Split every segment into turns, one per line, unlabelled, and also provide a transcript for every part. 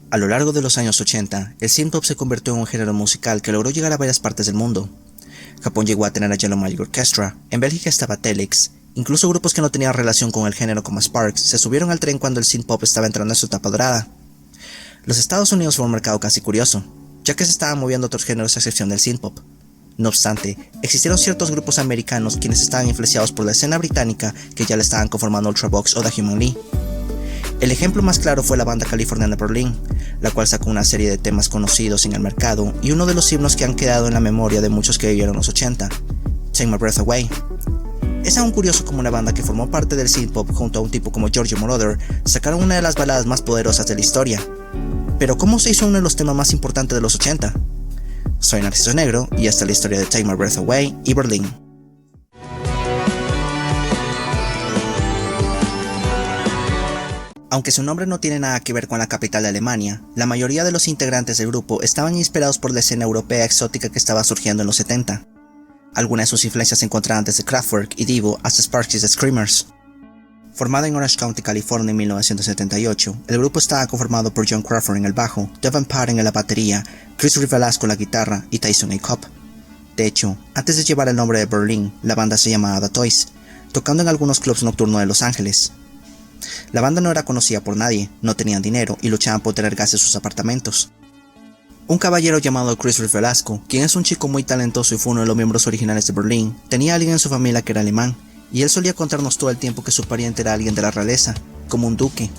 A lo largo de los años 80, el synthpop se convirtió en un género musical que logró llegar a varias partes del mundo. Japón llegó a tener a Yellow Magic Orchestra, en Bélgica estaba Telex, incluso grupos que no tenían relación con el género como Sparks se subieron al tren cuando el synthpop estaba entrando en su etapa dorada. Los Estados Unidos fue un mercado casi curioso, ya que se estaban moviendo otros géneros a excepción del synthpop. No obstante, existieron ciertos grupos americanos quienes estaban influenciados por la escena británica que ya le estaban conformando Ultravox o The Human League. El ejemplo más claro fue la banda californiana Berlin, la cual sacó una serie de temas conocidos en el mercado y uno de los himnos que han quedado en la memoria de muchos que vivieron los 80, Take My Breath Away. Es aún curioso como una banda que formó parte del synthpop junto a un tipo como Giorgio Moroder sacaron una de las baladas más poderosas de la historia. Pero ¿cómo se hizo uno de los temas más importantes de los 80? Soy Narciso Negro y esta es la historia de Take My Breath Away y Berlin. Aunque su nombre no tiene nada que ver con la capital de Alemania, la mayoría de los integrantes del grupo estaban inspirados por la escena europea exótica que estaba surgiendo en los 70. Algunas de sus influencias se encontraban desde Kraftwerk y Divo hasta Sparks y The Screamers. Formado en Orange County, California en 1978, el grupo estaba conformado por John Crawford en el bajo, Devin Patton en la batería, Chris Velasco en la guitarra y Tyson A. Cobb. De hecho, antes de llevar el nombre de Berlin, la banda se llamaba The Toys, tocando en algunos clubs nocturnos de Los Ángeles. La banda no era conocida por nadie, no tenían dinero y luchaban por tener gas en sus apartamentos. Un caballero llamado Chris Velasco, quien es un chico muy talentoso y fue uno de los miembros originales de Berlin, tenía a alguien en su familia que era alemán, y él solía contarnos todo el tiempo que su pariente era alguien de la realeza, como un duque.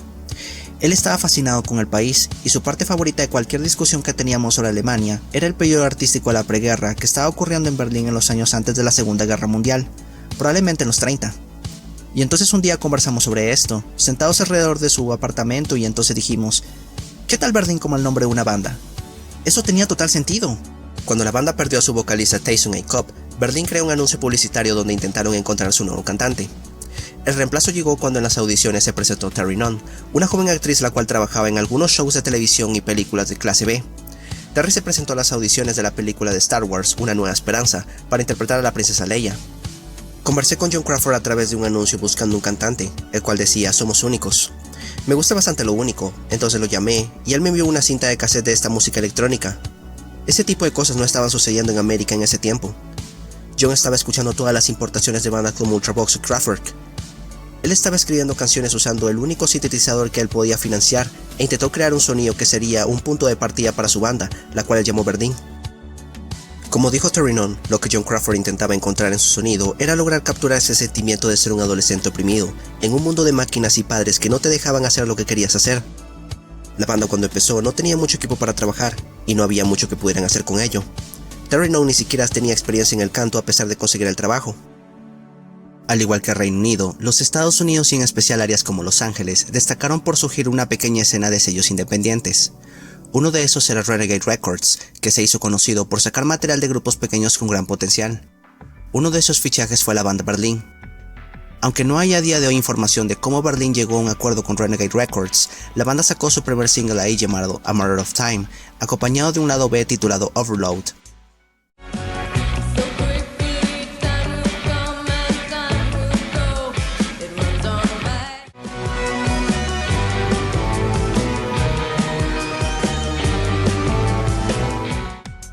Él estaba fascinado con el país, y su parte favorita de cualquier discusión que teníamos sobre Alemania era el periodo artístico de la preguerra que estaba ocurriendo en Berlín en los años antes de la Segunda Guerra Mundial, probablemente en los 30. Y entonces un día conversamos sobre esto, sentados alrededor de su apartamento y entonces dijimos, ¿qué tal Berlin como el nombre de una banda? Eso tenía total sentido. Cuando la banda perdió a su vocalista Tyson A. Cobb, Berlin creó un anuncio publicitario donde intentaron encontrar su nuevo cantante. El reemplazo llegó cuando en las audiciones se presentó Terry Nunn, una joven actriz la cual trabajaba en algunos shows de televisión y películas de clase B. Terry se presentó a las audiciones de la película de Star Wars, Una Nueva Esperanza, para interpretar a la princesa Leia. Conversé con John Crawford a través de un anuncio buscando un cantante, el cual decía "Somos únicos". Me gusta bastante lo único, entonces lo llamé y él me envió una cinta de cassette de esta música electrónica. Ese tipo de cosas no estaban sucediendo en América en ese tiempo. John estaba escuchando todas las importaciones de bandas como Ultravox y Kraftwerk. Él estaba escribiendo canciones usando el único sintetizador que él podía financiar e intentó crear un sonido que sería un punto de partida para su banda, la cual él llamó Berlin. Como dijo Terry Nunn, lo que John Crawford intentaba encontrar en su sonido era lograr capturar ese sentimiento de ser un adolescente oprimido, en un mundo de máquinas y padres que no te dejaban hacer lo que querías hacer. La banda cuando empezó no tenía mucho equipo para trabajar, y no había mucho que pudieran hacer con ello. Terry Nunn ni siquiera tenía experiencia en el canto a pesar de conseguir el trabajo. Al igual que el Reino Unido, los Estados Unidos y en especial áreas como Los Ángeles destacaron por surgir una pequeña escena de sellos independientes. Uno de esos era Renegade Records, que se hizo conocido por sacar material de grupos pequeños con gran potencial. Uno de esos fichajes fue la banda Berlin. Aunque no hay a día de hoy información de cómo Berlin llegó a un acuerdo con Renegade Records, la banda sacó su primer single ahí llamado A Matter of Time, acompañado de un lado B titulado Overload.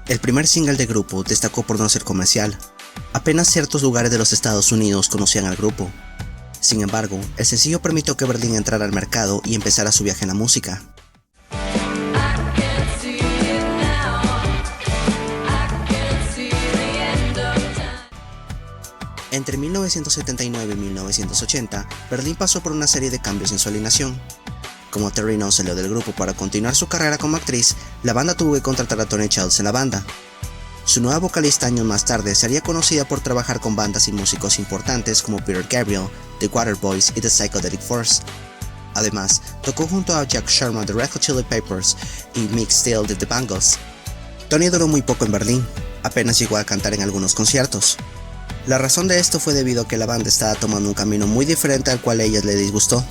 El primer single del grupo destacó por no ser comercial. Apenas ciertos lugares de los Estados Unidos conocían al grupo. Sin embargo, el sencillo permitió que Berlin entrara al mercado y empezara su viaje en la música. Entre 1979 y 1980, Berlin pasó por una serie de cambios en su alineación. Como Terry Nunn salió del grupo para continuar su carrera como actriz, la banda tuvo que contratar a Tony Childs en la banda. Su nueva vocalista años más tarde sería conocida por trabajar con bandas y músicos importantes como Peter Gabriel, The Waterboys y The Psychedelic Force. Además, tocó junto a Jack Sherman de Red Hot Chili Peppers y Mick Steele de The Bangles. Tony duró muy poco en Berlín, apenas llegó a cantar en algunos conciertos. La razón de esto fue debido a que la banda estaba tomando un camino muy diferente al cual a ella le disgustó.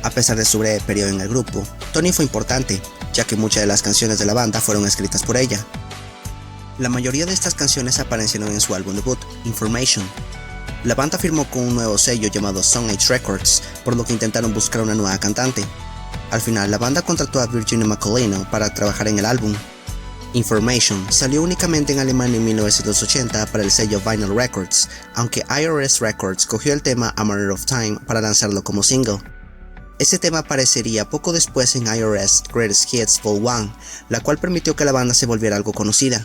A pesar de su breve periodo en el grupo, Tony fue importante, ya que muchas de las canciones de la banda fueron escritas por ella. La mayoría de estas canciones aparecieron en su álbum debut, Information. La banda firmó con un nuevo sello llamado Song Age Records, por lo que intentaron buscar una nueva cantante. Al final, la banda contrató a Virginia McColino para trabajar en el álbum. Information salió únicamente en Alemania en 1980 para el sello Vinyl Records, aunque IRS Records cogió el tema A Matter of Time para lanzarlo como single. Ese tema aparecería poco después en IRS Greatest Hits Vol. 1, la cual permitió que la banda se volviera algo conocida.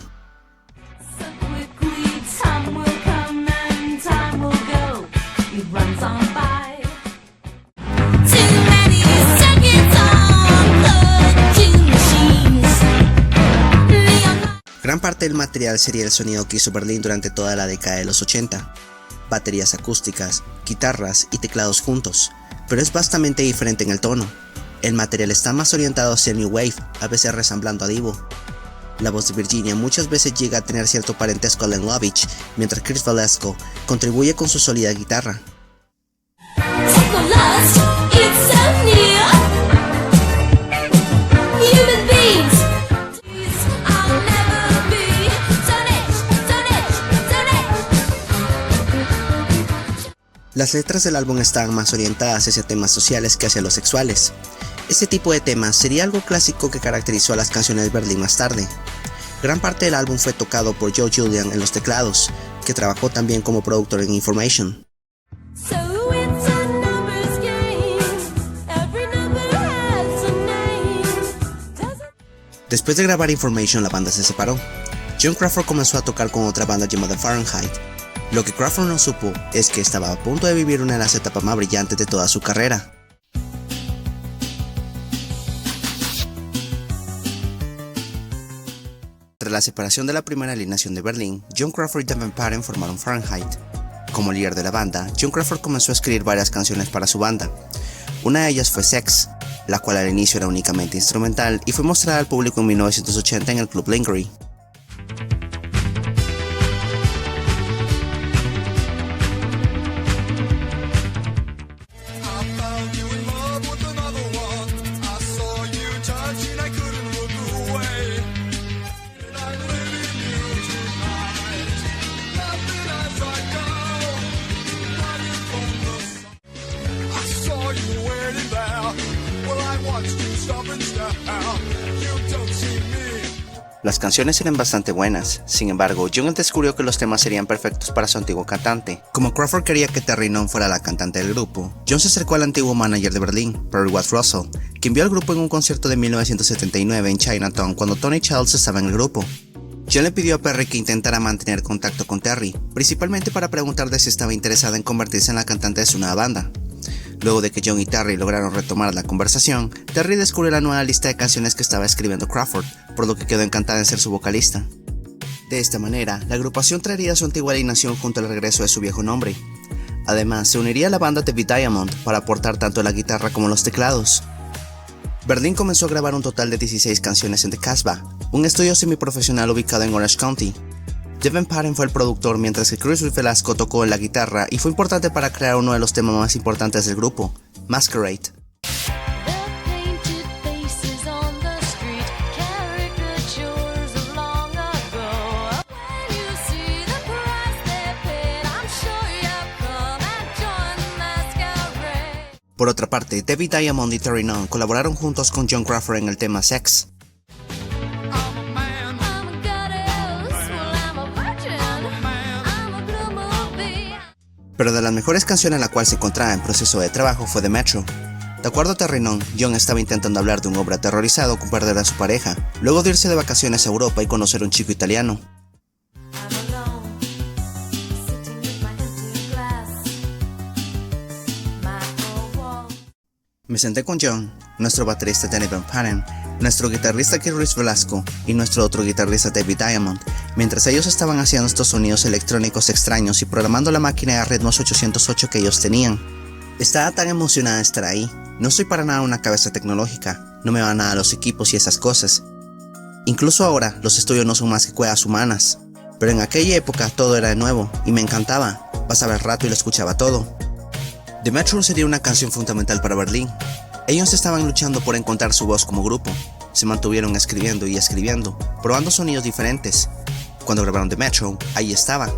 Gran parte del material sería el sonido que hizo Berlin durante toda la década de los 80, baterías acústicas, guitarras y teclados juntos, pero es bastante diferente en el tono. El material está más orientado hacia New Wave, a veces resamblando a Divo. La voz de Virginia muchas veces llega a tener cierto parentesco a Len Lovich, mientras Chris Velasco contribuye con su sólida guitarra. Las letras del álbum estaban más orientadas hacia temas sociales que hacia los sexuales. Este tipo de temas sería algo clásico que caracterizó a las canciones de Berlin más tarde. Gran parte del álbum fue tocado por Joe Julian en los teclados, que trabajó también como productor en Information. Después de grabar Information, la banda se separó. John Crawford comenzó a tocar con otra banda llamada Fahrenheit. Lo que Crawford no supo es que estaba a punto de vivir una de las etapas más brillantes de toda su carrera. Tras la separación de la primera alineación de Berlin, John Crawford y Devin Patten formaron Fahrenheit. Como líder de la banda, John Crawford comenzó a escribir varias canciones para su banda. Una de ellas fue Sex, la cual al inicio era únicamente instrumental y fue mostrada al público en 1980 en el Club Lingerie. Las canciones eran bastante buenas, sin embargo, John descubrió que los temas serían perfectos para su antiguo cantante. Como Crawford quería que Terry Nunn fuera la cantante del grupo, John se acercó al antiguo manager de Berlin, Perry Watts Russell, quien vio al grupo en un concierto de 1979 en Chinatown cuando Tony Childs estaba en el grupo. John le pidió a Perry que intentara mantener contacto con Terry, principalmente para preguntarle si estaba interesada en convertirse en la cantante de su nueva banda. Luego de que John y Terry lograron retomar la conversación, Terry descubrió la nueva lista de canciones que estaba escribiendo Crawford, por lo que quedó encantada en ser su vocalista. De esta manera, la agrupación traería su antigua alineación junto al regreso de su viejo nombre. Además, se uniría a la banda David Diamond para aportar tanto la guitarra como los teclados. Berlin comenzó a grabar un total de 16 canciones en The Casbah, un estudio semiprofesional ubicado en Orange County. Devin Patten fue el productor, mientras que Chris Velasco tocó en la guitarra y fue importante para crear uno de los temas más importantes del grupo, Masquerade. Por otra parte, David Diamond y Terry Nunn colaboraron juntos con John Crawford en el tema Sex. Pero de las mejores canciones la cual se encontraba en proceso de trabajo fue The Metro. De acuerdo a Terry Nunn, John estaba intentando hablar de un hombre aterrorizado con perder a su pareja, luego de irse de vacaciones a Europa y conocer a un chico italiano. Me senté con John, nuestro baterista Devin Patten, nuestro guitarrista Chris Velasco y nuestro otro guitarrista David Diamond, mientras ellos estaban haciendo estos sonidos electrónicos extraños y programando la máquina de ritmos 808 que ellos tenían. Estaba tan emocionada de estar ahí. No soy para nada una cabeza tecnológica, no me van nada los equipos y esas cosas. Incluso ahora, los estudios no son más que cuevas humanas, pero en aquella época todo era de nuevo y me encantaba. Pasaba el rato y lo escuchaba todo. The Metro sería una canción fundamental para Berlin. Ellos estaban luchando por encontrar su voz como grupo. Se mantuvieron escribiendo y escribiendo, probando sonidos diferentes. Cuando grabaron The Metro, ahí estaba.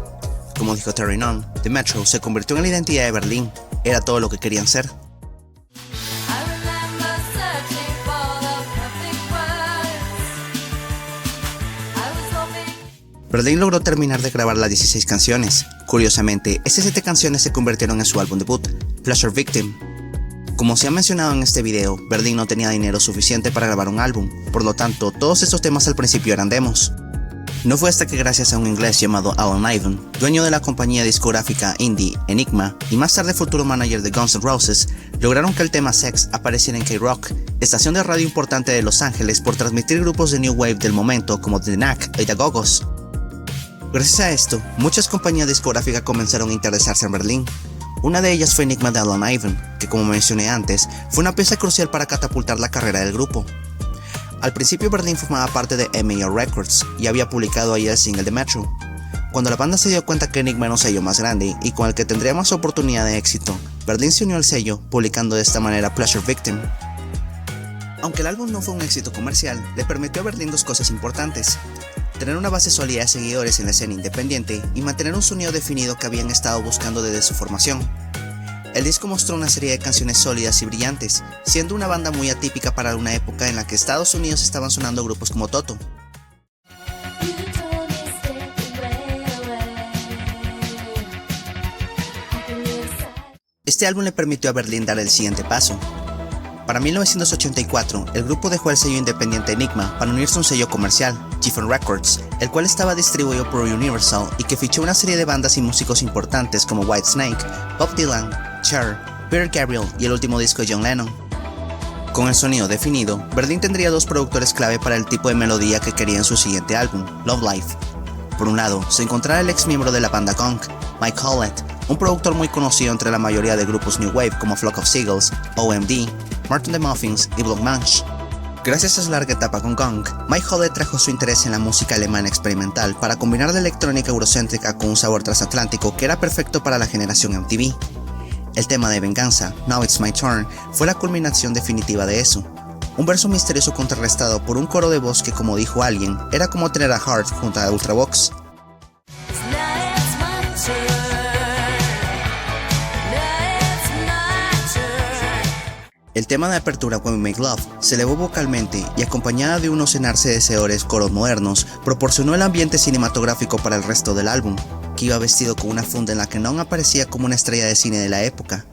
Como dijo Terry Nunn, The Metro se convirtió en la identidad de Berlin. Era todo lo que querían ser.
I remember searching
Berlin logró terminar de grabar las 16 canciones. Curiosamente, estas 7 canciones se convirtieron en su álbum debut, Pleasure Victim. Como se ha mencionado en este video, Berlin no tenía dinero suficiente para grabar un álbum, por lo tanto, todos estos temas al principio eran demos. No fue hasta que gracias a un inglés llamado Alan Ivan, dueño de la compañía discográfica indie Enigma y más tarde futuro manager de Guns N' Roses, lograron que el tema Sex apareciera en K-Rock, estación de radio importante de Los Ángeles por transmitir grupos de New Wave del momento como The Knack y The Go-Go's. Gracias a esto, muchas compañías discográficas comenzaron a interesarse en Berlin. Una de ellas fue Enigma de Alan Ivan, que como mencioné antes, fue una pieza crucial para catapultar la carrera del grupo. Al principio Berlin formaba parte de MAO Records y había publicado ahí el single de Metro. Cuando la banda se dio cuenta que Enigma era un sello más grande y con el que tendría más oportunidad de éxito, Berlin se unió al sello, publicando de esta manera Pleasure Victim. Aunque el álbum no fue un éxito comercial, le permitió a Berlin dos cosas importantes: tener una base sólida de seguidores en la escena independiente y mantener un sonido definido que habían estado buscando desde su formación. El disco mostró una serie de canciones sólidas y brillantes, siendo una banda muy atípica para una época en la que Estados Unidos estaban sonando grupos como Toto. Este álbum le permitió a Berlin dar el siguiente paso. Para 1984, el grupo dejó el sello independiente Enigma para unirse a un sello comercial, Geffen Records, el cual estaba distribuido por Universal y que fichó una serie de bandas y músicos importantes como Whitesnake, Bob Dylan, Cher, Peter Gabriel y el último disco de John Lennon. Con el sonido definido, Berlin tendría dos productores clave para el tipo de melodía que quería en su siguiente álbum, Love Life. Por un lado, se encontraba el ex miembro de la banda Gong, Mike Howlett, un productor muy conocido entre la mayoría de grupos New Wave como Flock of Seagulls, OMD, Martin the Muffins y Blood Munch. Gracias a su larga etapa con Gong, Mike Howlett trajo su interés en la música alemana experimental para combinar la electrónica eurocéntrica con un sabor transatlántico que era perfecto para la generación MTV. El tema de Venganza, Now It's My Turn, fue la culminación definitiva de eso. Un verso misterioso contrarrestado por un coro de voz que, como dijo alguien, era como tener a Heart junto a Ultravox. El tema de apertura When We Make Love se elevó vocalmente y acompañada de unos enardecedores coros modernos, proporcionó el ambiente cinematográfico para el resto del álbum, que iba vestido con una funda en la que None aparecía como una estrella de cine de la época.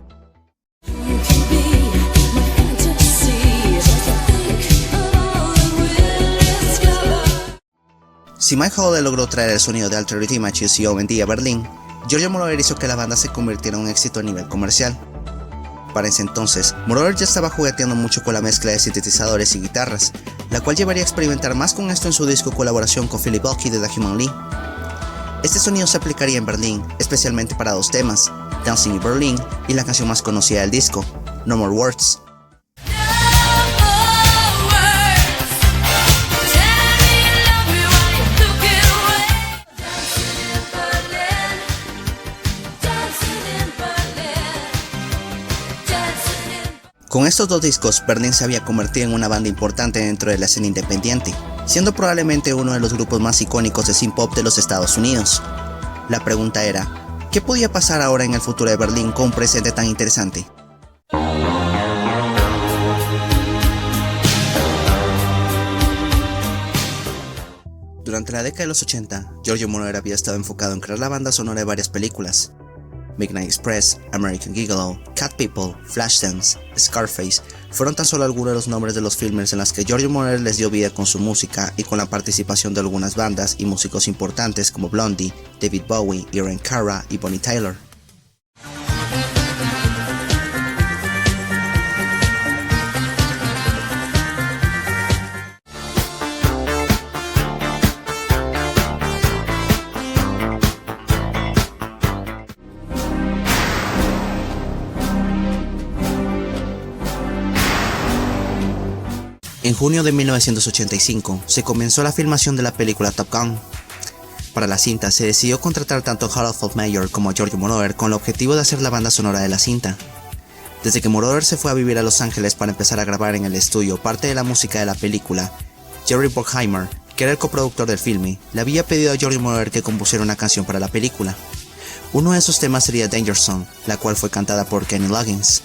Si Mike Howlett logró traer el sonido de Altered Images y OMD a Berlin, Giorgio Moroder hizo que la banda se convirtiera en un éxito a nivel comercial. Para ese entonces, Moroder ya estaba jugueteando mucho con la mezcla de sintetizadores y guitarras, la cual llevaría a experimentar más con esto en su disco colaboración con Philip Bucky de The Human League. Este sonido se aplicaría en Berlin, especialmente para dos temas, Dancing in Berlin y la canción más conocida del disco, No More Words. Con estos dos discos, Berlin se había convertido en una banda importante dentro de la escena independiente, siendo probablemente uno de los grupos más icónicos de synth pop de los Estados Unidos. La pregunta era, ¿qué podía pasar ahora en el futuro de Berlin con un presente tan interesante? Durante la década de los 80, Giorgio Moroder había estado enfocado en crear la banda sonora de varias películas. Midnight Express, American Gigolo, Cat People, Flashdance, Scarface fueron tan solo algunos de los nombres de los filmes en los que Giorgio Moroder les dio vida con su música y con la participación de algunas bandas y músicos importantes como Blondie, David Bowie, Irene Cara y Bonnie Tyler. En junio de 1985 se comenzó la filmación de la película Top Gun. Para la cinta se decidió contratar tanto a Harold Faltermeyer como a Giorgio Moroder con el objetivo de hacer la banda sonora de la cinta. Desde que Moroder se fue a vivir a Los Ángeles para empezar a grabar en el estudio parte de la música de la película, Jerry Bruckheimer, que era el coproductor del filme, le había pedido a Giorgio Moroder que compusiera una canción para la película. Uno de esos temas sería Danger Zone, la cual fue cantada por Kenny Loggins.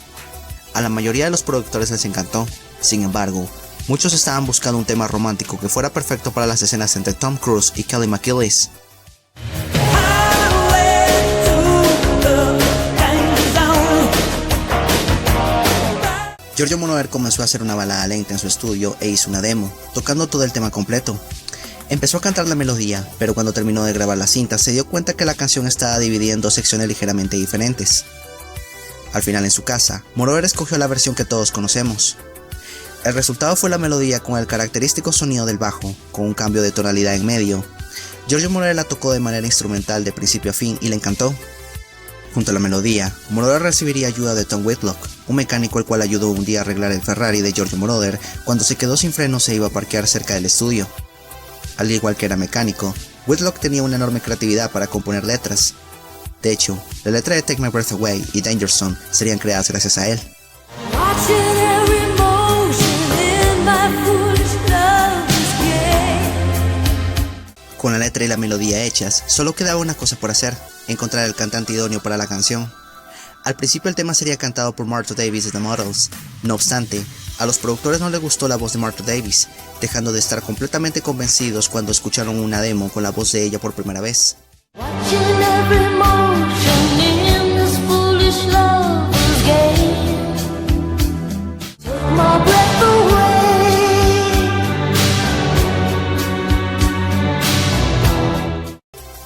A la mayoría de los productores les encantó, sin embargo, Muchos estaban buscando un tema romántico que fuera perfecto para las escenas entre Tom Cruise y Kelly McGillis. Giorgio Moroder comenzó a hacer una balada lenta en su estudio e hizo una demo, tocando todo el tema completo. Empezó a cantar la melodía, pero cuando terminó de grabar la cinta se dio cuenta que la canción estaba dividida en dos secciones ligeramente diferentes. Al final, en su casa, Moroder escogió la versión que todos conocemos. El resultado fue la melodía con el característico sonido del bajo, con un cambio de tonalidad en medio. Giorgio Moroder la tocó de manera instrumental de principio a fin y le encantó. Junto a la melodía, Moroder recibiría ayuda de Tom Whitlock, un mecánico el cual ayudó un día a arreglar el Ferrari de Giorgio Moroder cuando se quedó sin freno se iba a parquear cerca del estudio. Al igual que era mecánico, Whitlock tenía una enorme creatividad para componer letras. De hecho, la letra de Take My Breath Away y Danger Zone serían creadas gracias a él. Con la letra y la melodía hechas, solo quedaba una cosa por hacer: encontrar el cantante idóneo para la canción. Al principio el tema sería cantado por Martha Davis de The Models. No obstante, a los productores no les gustó la voz de Martha Davis, dejando de estar completamente convencidos cuando escucharon una demo con la voz de ella por primera vez.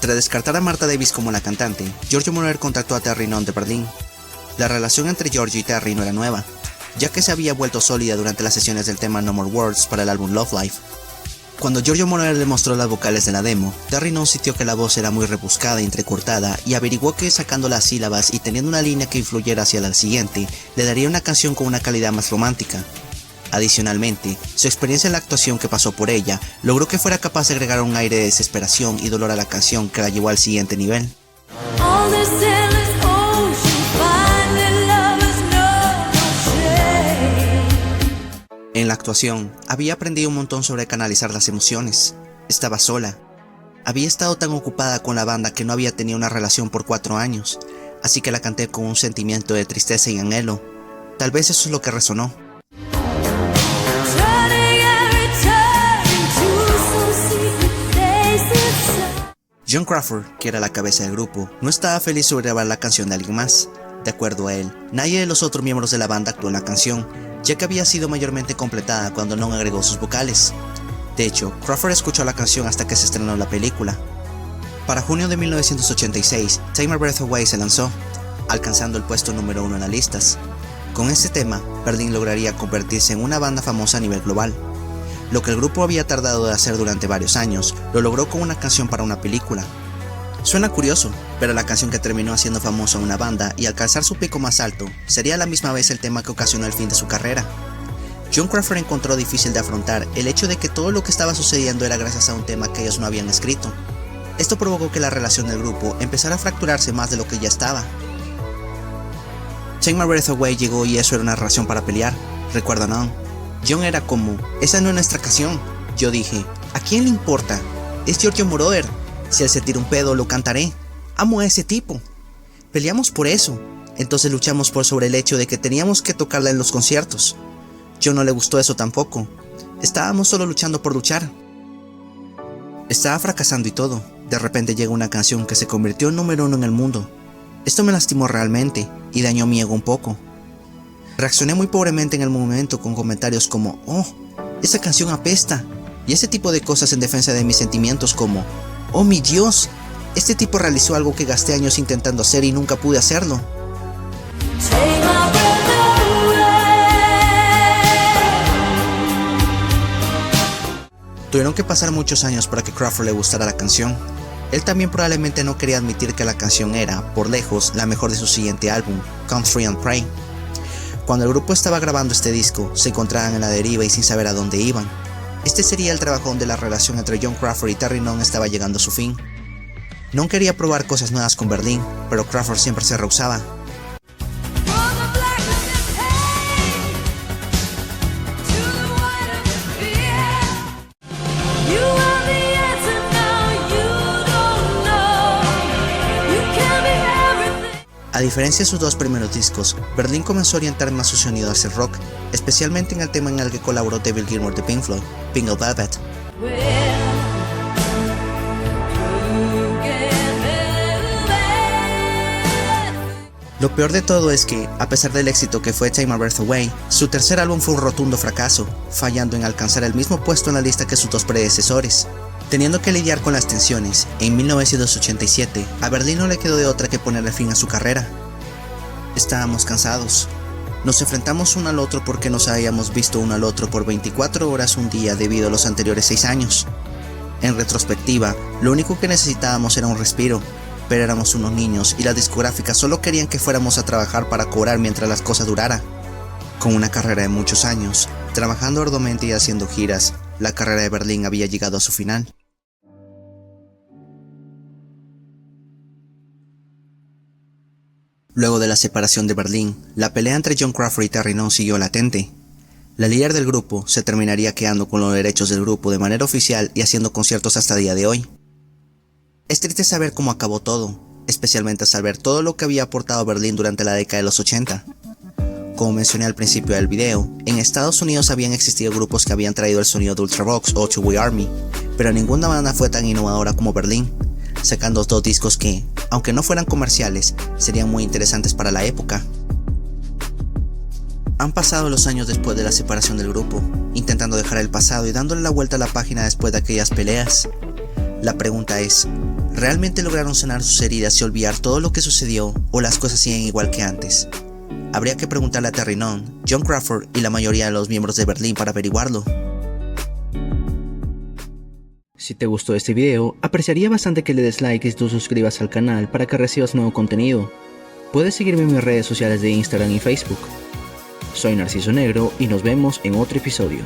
Tras descartar a Martha Davis como la cantante, Giorgio Moroder contactó a Terry Nunn de Berlín. La relación entre Giorgio y Terry no era nueva, ya que se había vuelto sólida durante las sesiones del tema No More Words para el álbum Love Life. Cuando Giorgio Moroder le mostró las vocales de la demo, Terry Nunn sintió que la voz era muy rebuscada e entrecortada y averiguó que sacando las sílabas y teniendo una línea que influyera hacia la siguiente, le daría una canción con una calidad más romántica. Adicionalmente, su experiencia en la actuación que pasó por ella logró que fuera capaz de agregar un aire de desesperación y dolor a la canción que la llevó al siguiente nivel. En la actuación, había aprendido un montón sobre canalizar las emociones. Estaba sola. Había estado tan ocupada con la banda que no había tenido una relación por 4 años, así que la canté con un sentimiento de tristeza y anhelo. Tal vez eso es lo que resonó. John Crawford, que era la cabeza del grupo, no estaba feliz sobre grabar la canción de alguien más. De acuerdo a él, nadie de los otros miembros de la banda actuó en la canción, ya que había sido mayormente completada cuando no agregó sus vocales. De hecho, Crawford escuchó la canción hasta que se estrenó la película. Para junio de 1986, Take My Breath Away se lanzó, alcanzando el puesto número 1 en las listas. Con este tema, Berlin lograría convertirse en una banda famosa a nivel global. Lo que el grupo había tardado de hacer durante varios años, lo logró con una canción para una película. Suena curioso, pero la canción que terminó haciendo famosa a una banda y alcanzar su pico más alto, sería a la misma vez el tema que ocasionó el fin de su carrera. John Crawford encontró difícil de afrontar el hecho de que todo lo que estaba sucediendo era gracias a un tema que ellos no habían escrito. Esto provocó que la relación del grupo empezara a fracturarse más de lo que ya estaba. Take My Breath Away llegó y eso era una razón para pelear, recuerda Nunn. John era como, esa no es nuestra canción. Yo dije, ¿a quién le importa? Es Giorgio Moroder. Si él se tira un pedo, lo cantaré. Amo a ese tipo. Peleamos por eso. Entonces luchamos por sobre el hecho de que teníamos que tocarla en los conciertos. John no le gustó eso tampoco. Estábamos solo luchando por luchar. Estaba fracasando y todo. De repente llega una canción que se convirtió en número 1 en el mundo. Esto me lastimó realmente y dañó mi ego un poco. Reaccioné muy pobremente en el momento con comentarios como, oh, esa canción apesta, y ese tipo de cosas en defensa de mis sentimientos como, oh mi Dios, este tipo realizó algo que gasté años intentando hacer y nunca pude hacerlo. Tuvieron que pasar muchos años para que Crawford le gustara la canción. Él también probablemente no quería admitir que la canción era, por lejos, la mejor de su siguiente álbum, Country and Pray. Cuando el grupo estaba grabando este disco, se encontraban en la deriva y sin saber a dónde iban. Este sería el trabajo donde la relación entre John Crawford y Terry Nunn estaba llegando a su fin. Nunn quería probar cosas nuevas con Berlin, pero Crawford siempre se rehusaba. Al diferencia de sus dos primeros discos, Berlin comenzó a orientar más su sonido hacia el rock, especialmente en el tema en el que colaboró David Gilmour de Pink Floyd, Pink Velvet. Lo peor de todo es que, a pesar del éxito que fue Take My Breath Away, su tercer álbum fue un rotundo fracaso, fallando en alcanzar el mismo puesto en la lista que sus dos predecesores. Teniendo que lidiar con las tensiones, en 1987, a Berlin no le quedó de otra que ponerle fin a su carrera. Estábamos cansados. Nos enfrentamos uno al otro porque nos habíamos visto uno al otro por 24 horas un día debido a los anteriores 6 años. En retrospectiva, lo único que necesitábamos era un respiro, pero éramos unos niños y las discográficas solo querían que fuéramos a trabajar para cobrar mientras las cosas duraran. Con una carrera de muchos años, trabajando arduamente y haciendo giras, la carrera de Berlin había llegado a su final. Luego de la separación de Berlin, la pelea entre John Crawford y Terry Nunn siguió latente. La líder del grupo se terminaría quedando con los derechos del grupo de manera oficial y haciendo conciertos hasta el día de hoy. Es triste saber cómo acabó todo, especialmente al saber todo lo que había aportado Berlin durante la década de los 80. Como mencioné al principio del video, en Estados Unidos habían existido grupos que habían traído el sonido de Ultravox o Two Way Army, pero ninguna banda fue tan innovadora como Berlin, sacando dos discos que, aunque no fueran comerciales, serían muy interesantes para la época. Han pasado los años después de la separación del grupo, intentando dejar el pasado y dándole la vuelta a la página después de aquellas peleas. La pregunta es, ¿realmente lograron sanar sus heridas y olvidar todo lo que sucedió o las cosas siguen igual que antes? Habría que preguntarle a Terry Nunn, John Crawford y la mayoría de los miembros de Berlin para averiguarlo. Si te gustó este video, apreciaría bastante que le des like y te suscribas al canal para que recibas nuevo contenido. Puedes seguirme en mis redes sociales de Instagram y Facebook. Soy Narciso Negro y nos vemos en otro episodio.